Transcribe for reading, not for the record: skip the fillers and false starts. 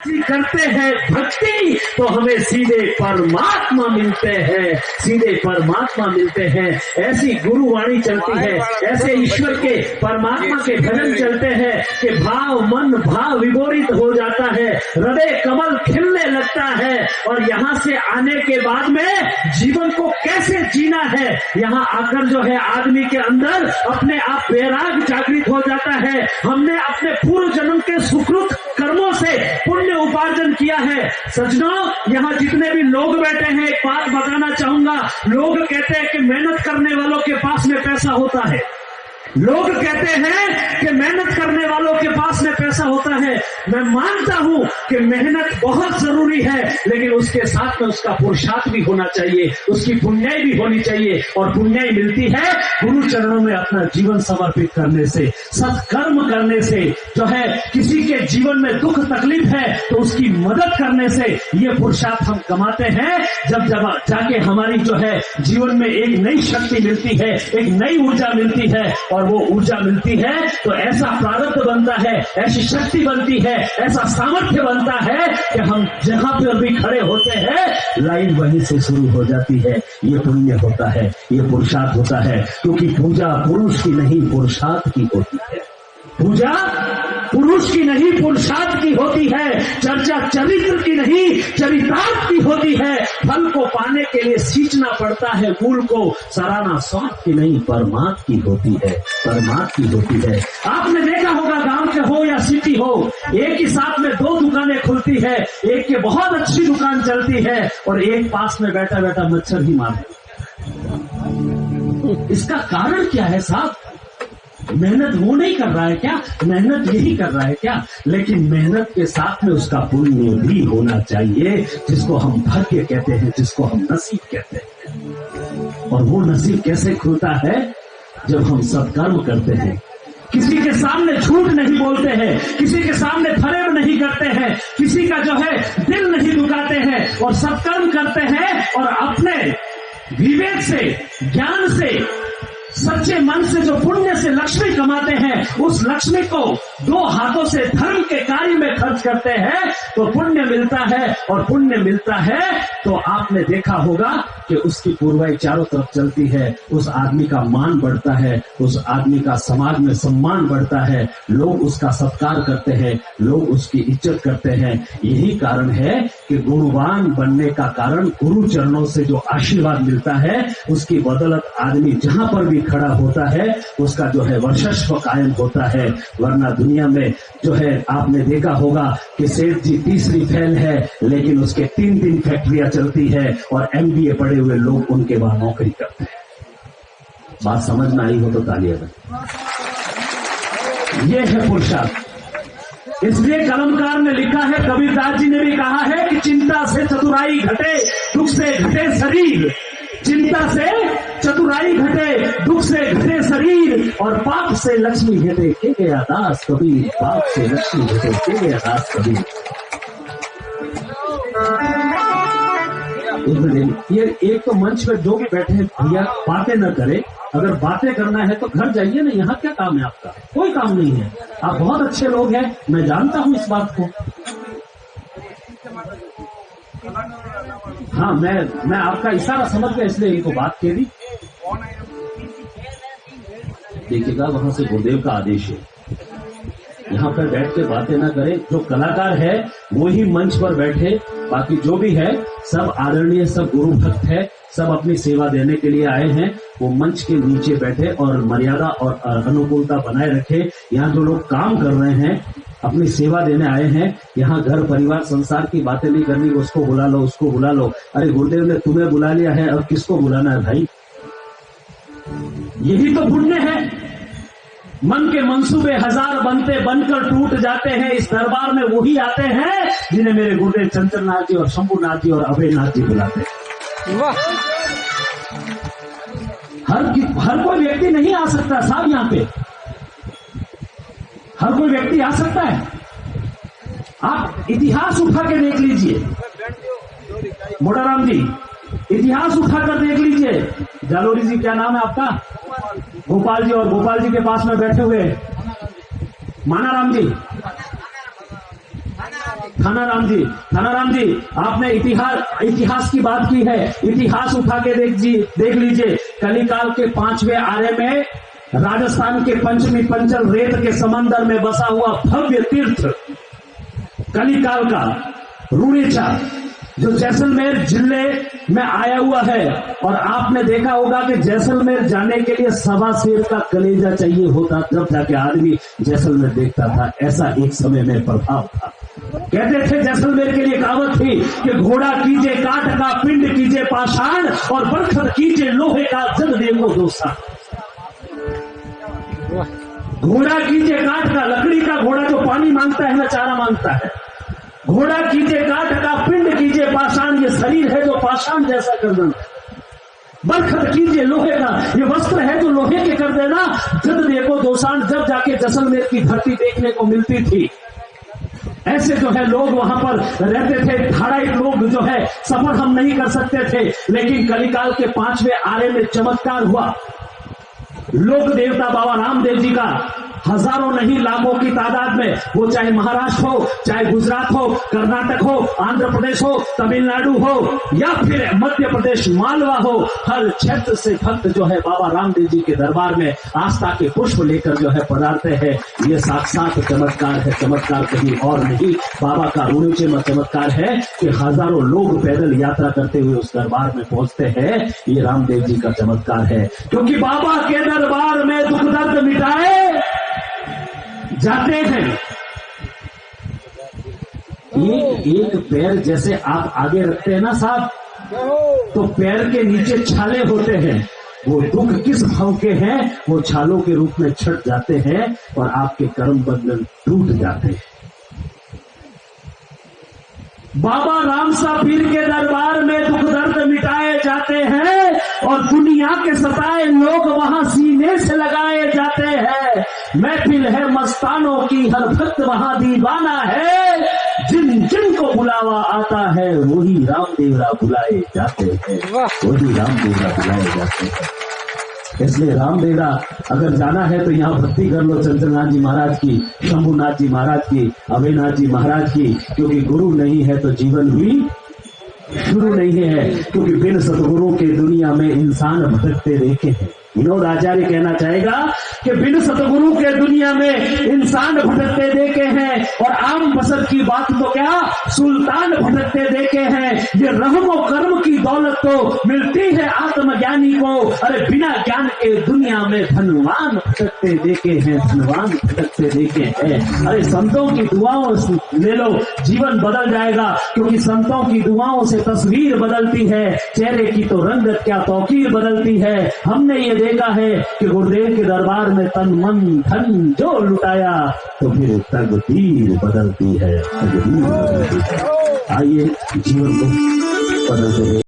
करते हैं भक्ति तो हमें सीधे परमात्मा मिलते हैं, सीधे परमात्मा मिलते हैं। ऐसी गुरुवाणी चलती है, ऐसे ईश्वर के परमात्मा के भजन चलते हैं कि भाव मन भाव विगोरित हो जाता है, हृदय कमल खिलने लगता है। और यहाँ से आने के बाद में जीवन को कैसे जीना है, यहाँ आकर जो है आदमी के अंदर अपने आप वैराग जागृत हो जाता है। हमने अपने पूर्व जन्म के सुकृत कर्मों से पुण्य उपार्जन किया है। सज्जनों, यहाँ जितने भी लोग बैठे हैं, एक बात बताना चाहूंगा। लोग कहते हैं कि मेहनत करने वालों के पास में पैसा होता है। लोग कहते हैं कि मेहनत करने वालों के पास में पैसा होता है। मैं मानता हूं कि मेहनत बहुत जरूरी है, लेकिन उसके साथ में उसका पुरुषार्थ भी होना चाहिए, उसकी पुण्याई भी होनी चाहिए। और पुण्याई मिलती है गुरु चरणों में अपना जीवन समर्पित करने से, सत्कर्म करने से। जो है किसी के जीवन में दुख तकलीफ है तो उसकी मदद करने से ये पुरुषार्थ हम कमाते हैं। जब जब जाके हमारी जो है जीवन में एक नई शक्ति मिलती है, एक नई ऊर्जा मिलती है, और वो ऊर्जा मिलती है तो ऐसा प्रारब्ध बनता है, ऐसी शक्ति बनती है, ऐसा सामर्थ्य बनता है कि हम जहां पर भी खड़े होते हैं लाइन वहीं से शुरू हो जाती है। ये पुण्य होता है, ये पुरुषार्थ होता है, क्योंकि पूजा पुरुष की नहीं पुरुषार्थ की होती है। पूजा पुरुष की नहीं पुरुषार्थ की होती है। चर्चा चरित्र की नहीं चरितार्थ की होती है। फल को पाने के लिए सींचना पड़ता है मूल को, सराहना स्वार्थ की नहीं परमात्मा की होती है, परमात्मा की होती है। आपने देखा होगा गांव के हो या सिटी हो, एक ही साथ में दो दुकानें खुलती है, एक के बहुत अच्छी दुकान चलती है और एक पास में बैठा बैठा मच्छर ही मार। इसका कारण क्या है साहब? मेहनत वो नहीं कर रहा है क्या? मेहनत यही कर रहा है क्या? लेकिन मेहनत के साथ में उसका पुण्य भी होना चाहिए, जिसको हम भाग्य कहते हैं, जिसको हम नसीब कहते हैं। और वो नसीब कैसे खुलता है? जब हम सत्कर्म करते हैं, किसी के सामने झूठ नहीं बोलते हैं, किसी के सामने फरेब नहीं करते हैं, किसी का जो है दिल नहीं दुखाते हैं, और सत्कर्म करते हैं और अपने विवेक से, ज्ञान से, सच्चे मन से जो पुण्य से लक्ष्मी कमाते हैं, उस लक्ष्मी को दो हाथों से धर्म के कार्य में खर्च करते हैं तो पुण्य मिलता है। और पुण्य मिलता है तो आपने देखा होगा कि उसकी पूर्वाई चारों तरफ चलती है, उस आदमी का मान बढ़ता है, उस आदमी का समाज में सम्मान बढ़ता है, लोग उसका सत्कार करते हैं, लोग उसकी इज्जत करते हैं। यही कारण है कि गुणवान बनने का कारण गुरु चरणों से जो आशीर्वाद मिलता है, उसकी बदौलत आदमी जहां पर भी खड़ा होता है उसका जो है वर्चस्व कायम होता है। वरना दुनिया में जो है आपने देखा होगा कि सेठ जी तीसरी फेल है, लेकिन उसके 3 फैक्ट्रियां चलती है और MBA पढ़े हुए लोग उनके वहां नौकरी करते हैं। बात समझ में आई हो तो तालियां बजाएं। ये है पुरुषार्थ। इसलिए कलमकार ने लिखा है, कबीरदास जी ने भी कहा है कि चिंता से चतुराई घटे, दुख से घटे शरीर। चिंता से चतुराई घटे, दुख से घटे शरीर, और पाप से लक्ष्मी घटे के गया दास कबीर। पाप से लक्ष्मी घटे के गया दास कबीर। ये एक तो मंच पे जो भी बैठे हैं भैया बातें न करें। अगर बातें करना है तो घर जाइए ना, यहाँ क्या काम है आपका? कोई काम नहीं है। आप बहुत अच्छे लोग हैं, मैं जानता हूँ इस बात को। हाँ, मैं आपका इशारा समझ गया, इसलिए इनको बात कह दी। देखिएगा, वहां से गुरुदेव का आदेश है, यहाँ पर बैठ के बातें ना करें। जो कलाकार है वो ही मंच पर बैठे, बाकी जो भी है सब आदरणीय, सब गुरु भक्त है, सब अपनी सेवा देने के लिए आए हैं। वो मंच के नीचे बैठे और मर्यादा और अनुकूलता बनाए रखे। यहाँ जो लोग काम कर रहे हैं, अपनी सेवा देने आए हैं, यहाँ घर परिवार संसार की बातें नहीं करनी। उसको बुला लो, उसको बुला लो। अरे गुरुदेव ने तुम्हें बुला लिया है, अब किसको बुलाना है भाई? यही तो पुण्य है। मन के मंसूबे हजार बनते बनकर टूट जाते हैं, इस दरबार में वही आते हैं जिन्हें मेरे गुरुदेव चंचल नाथ जी और शंभुनाथ जी और अभय नाथ जी बुलाते हैं। हर कोई व्यक्ति नहीं आ सकता साहब यहाँ पे। हर कोई व्यक्ति आ सकता है? आप इतिहास उठा के देख लीजिए, मोटाराम जी, इतिहास उठाकर देख लीजिए। जालोरी जी, क्या नाम है आपका? गोपाल जी, और गोपाल जी के पास में बैठे हुए मानाराम जी। थानाराम जी, आपने इतिहास की बात की है। इतिहास उठा के देख लीजिए। कलिकाल के 5वें आरे में राजस्थान के पंचमी पंचल रेत के समंदर में बसा हुआ भव्य तीर्थ कलिकाल का रूणेचा, जो जैसलमेर जिले में आया हुआ है। और आपने देखा होगा कि जैसलमेर जाने के लिए 1.25 शेर का कलेजा चाहिए होता, जब जाके आदमी जैसलमेर देखता था। ऐसा एक समय में प्रभाव था। कहते थे जैसलमेर के लिए कहावत थी कि घोड़ा कीजिए काठ का, पिंड कीजिए पाषाण, और बरखत कीजिए लोहे का, जग देवो दोषा। घोड़ा कीजिए काठ का, लकड़ी का घोड़ा जो पानी मांगता है ना चारा मांगता है। घोड़ा कीजिए काठ का, पिंड कीजिए पाषाण, ये शरीर है जो पाषाण जैसा कर देना। बरखत कीजिए लोहे का, ये वस्त्र है जो लोहे के कर देना। जद देखो दोषाण, जब जाके जैसलमेर की धरती देखने को मिलती थी। ऐसे जो है लोग वहां पर रहते थे। धाराइक लोग जो है सफर हम नहीं कर सकते थे, लेकिन कलिकाल के 5वें आरे में चमत्कार हुआ। लोक देवता बाबा रामदेव जी का हजारों नहीं लाखों की तादाद में, वो चाहे महाराष्ट्र हो, चाहे गुजरात हो, कर्नाटक हो, आंध्र प्रदेश हो, तमिलनाडु हो, या फिर मध्य प्रदेश मालवा हो, हर क्षेत्र से भक्त जो है बाबा रामदेव जी के दरबार में आस्था के पुष्प लेकर जो है पधारते हैं। ये साक्षात चमत्कार है, चमत्कार कहीं और नहीं। बाबा का रूणेचे में चमत्कार है कि हजारों लोग पैदल यात्रा करते हुए उस दरबार में पहुंचते हैं। ये रामदेव जी का चमत्कार है, क्योंकि बाबा के दरबार में दुख दर्द मिटाए जाते हैं। एक पैर जैसे आप आगे रखते हैं ना साहब, तो पैर के नीचे छाले होते हैं। वो दुख किस भाव के हैं, वो छालों के रूप में छट जाते हैं और आपके कर्म बंधन टूट जाते हैं। बाबा रामसा पीर के दरबार में दुख दर्द मिटाए जाते हैं और दुनिया के सताए लोग वहां सीने से लगाए जाते हैं। महफिल है मस्तानों की, हर भक्त वहां दीवाना है। जिन जिन को बुलावा आता है वही रामदेवरा बुलाए जाते हैं, वही रामदेवरा बुलाए जाते हैं। इसलिए रामदेवरा अगर जाना है तो यहाँ भक्ति कर लो चंचलनाथ जी महाराज की, शंभुनाथ जी महाराज की, अभयनाथ जी महाराज की, क्योंकि गुरु नहीं है तो जीवन भी शुरू नहीं है। क्योंकि बिन सतगुरु के दुनिया में इंसान भटकते देखे हैं। विनोद आचार्य कहना चाहेगा कि बिन सतगुरु के दुनिया में इंसान भटकते देखे हैं, और आम बसर की बात तो क्या सुल्तान भटकते देखे हैं। ये रहमो कर्म की दौलत तो मिलती है आत्मज्ञानी को, अरे बिना ज्ञान के दुनिया में धनवान भटकते देखे हैं, धनवान भटकते देखे हैं। अरे संतों की दुआओं ले लो, जीवन बदल जाएगा, क्योंकि संतों की दुआओं से तस्वीर बदलती है, चेहरे की तो रंगत क्या तौकीर बदलती है। हमने ये देखा है कि गुरुदेव के दरबार में तन मन धन जो लुटाया तो फिर तकदीर बदलती है, तकदीर बदलती है। आइए जीवन को बदलते